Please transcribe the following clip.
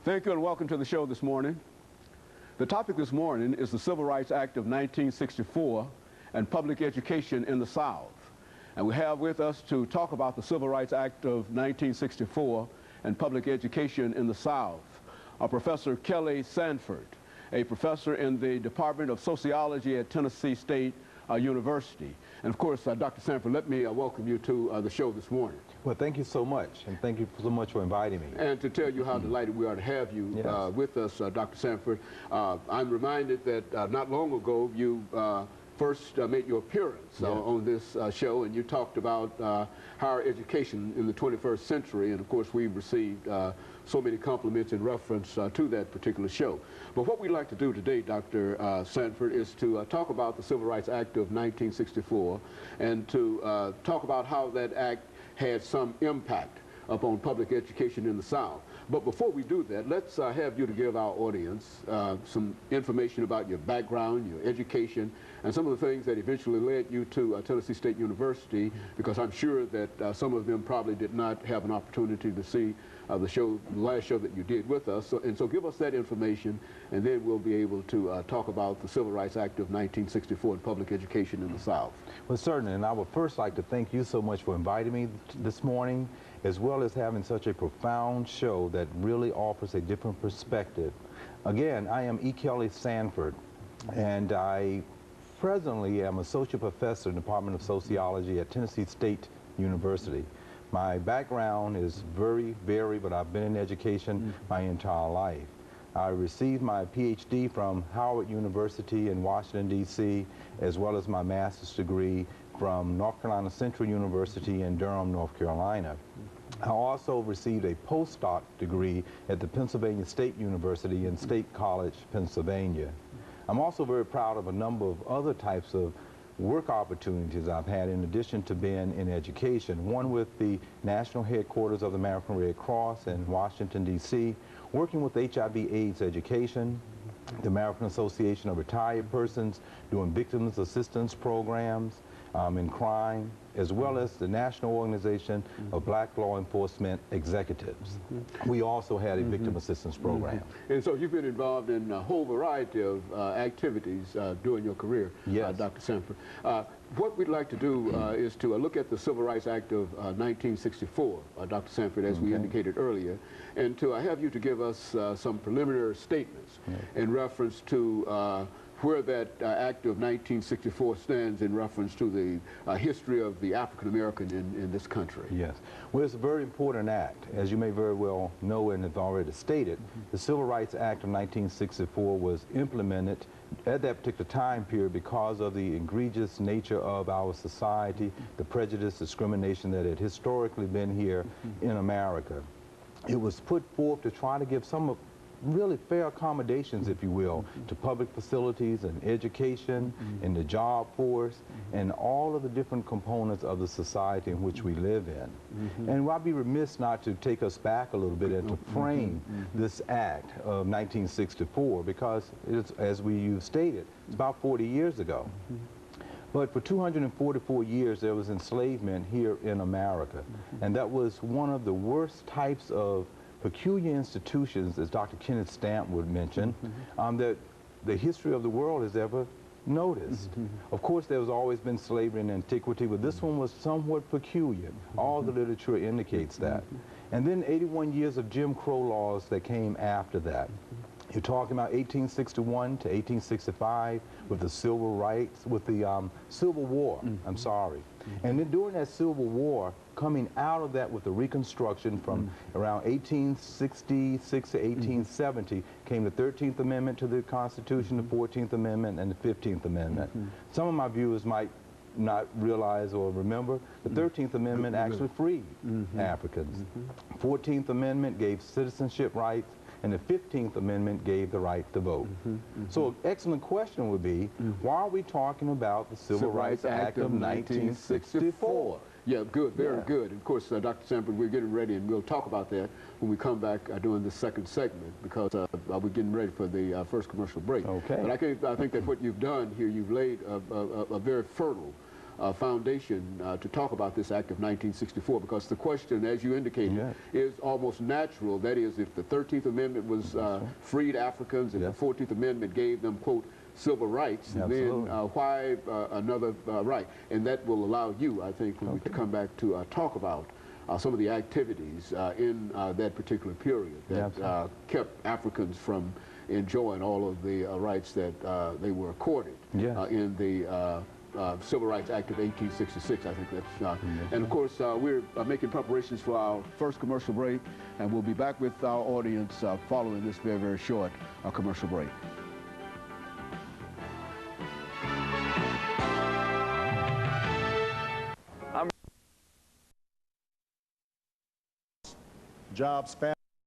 Thank you and welcome to the show this morning. The topic this morning is the Civil Rights Act of 1964 and public education in the South. And we have with us to talk about the Civil Rights Act of 1964 and public education in the South, Professor EKSanford, a professor in the Department of Sociology at Tennessee State University. And of course, Dr. Sanford, let me welcome you to the show this morning. Well, thank you so much, and thank you so much for inviting me. And to tell you how delighted we are to have you with us, Dr. Sanford. I'm reminded that not long ago you first made your appearance on this show, and you talked about higher education in the 21st century, and of course we've received so many compliments in reference to that particular show. But what we'd like to do today, Dr. Sanford, is to talk about the Civil Rights Act of 1964 and to talk about how that act had some impact upon public education in the South. But before we do that, let's have you to give our audience some information about your background, your education, and some of the things that eventually led you to Tennessee State University, because I'm sure that some of them probably did not have an opportunity to see the last show that you did with us. So give us that information, and then we'll be able to talk about the Civil Rights Act of 1964 and public education in the South. Well, certainly, and I would first like to thank you so much for inviting me this morning, as well as having such a profound show that really offers a different perspective. Again, I am EKSanford, and I presently am associate professor in the Department of Sociology at Tennessee State University. My background is very varied, but I've been in education my entire life. I received my PhD from Howard University in Washington, D.C., as well as my master's degree from North Carolina Central University in Durham, North Carolina. I also received a postdoc degree at the Pennsylvania State University in State College, Pennsylvania. I'm also very proud of a number of other types of work opportunities I've had in addition to being in education. One with the national headquarters of the American Red Cross in Washington, D.C., working with HIV/AIDS education, the American Association of Retired Persons, doing victims assistance programs in crime, as well as the National Organization of Black Law Enforcement Executives. We also had a victim assistance program. And so you've been involved in a whole variety of activities during your career, Dr. Sanford. What we'd like to do is to look at the Civil Rights Act of 1964, Dr. Sanford, as we indicated earlier, and to have you to give us some preliminary statements in reference to where that Act of 1964 stands in reference to the history of the African American in this country. Yes. Well, it's a very important act. As you may very well know and have already stated, the Civil Rights Act of 1964 was implemented at that particular time period because of the egregious nature of our society, the prejudice, discrimination that had historically been here in America. It was put forth to try to give some really fair accommodations, if you will, to public facilities and education and the job force and all of the different components of the society in which we live in. And I'd be remiss not to take us back a little bit and to frame this act of 1964 because, as you've stated, it's about 40 years ago. But for 244 years, there was enslavement here in America. And that was one of the worst types of peculiar institutions, as Dr. Kenneth Stamp would mention, that the history of the world has ever noticed. Of course, there's always been slavery in antiquity, but this one was somewhat peculiar. All the literature indicates that. And then 81 years of Jim Crow laws that came after that. You're talking about 1861 to 1865 with the Civil Rights, with the Civil War, I'm sorry. And then during that Civil War, coming out of that with the Reconstruction from around 1866 to 1870, came the 13th Amendment to the Constitution, the 14th Amendment, and the 15th Amendment. Some of my viewers might not realize or remember, the 13th Amendment actually freed Africans. 14th Amendment gave citizenship rights, and the 15th Amendment gave the right to vote. So an excellent question would be, why are we talking about the Civil Rights Act of 1964? Yeah, good, very good. Of course, Dr. Sanford, we're getting ready, and we'll talk about that when we come back during the second segment, because we're getting ready for the first commercial break. Okay. But I think that what you've done here, you've laid a very fertile foundation to talk about this Act of 1964, because the question, as you indicated, is almost natural. That is, if the 13th Amendment was freed Africans and the 14th Amendment gave them, quote, civil rights, then why another right? And that will allow you, I think, when we come back to talk about some of the activities in that particular period that kept Africans from enjoying all of the rights that they were accorded in the Civil Rights Act of 1866. I think that's, and of course, we're making preparations for our first commercial break, and we'll be back with our audience following this very, very short commercial break. Jobs,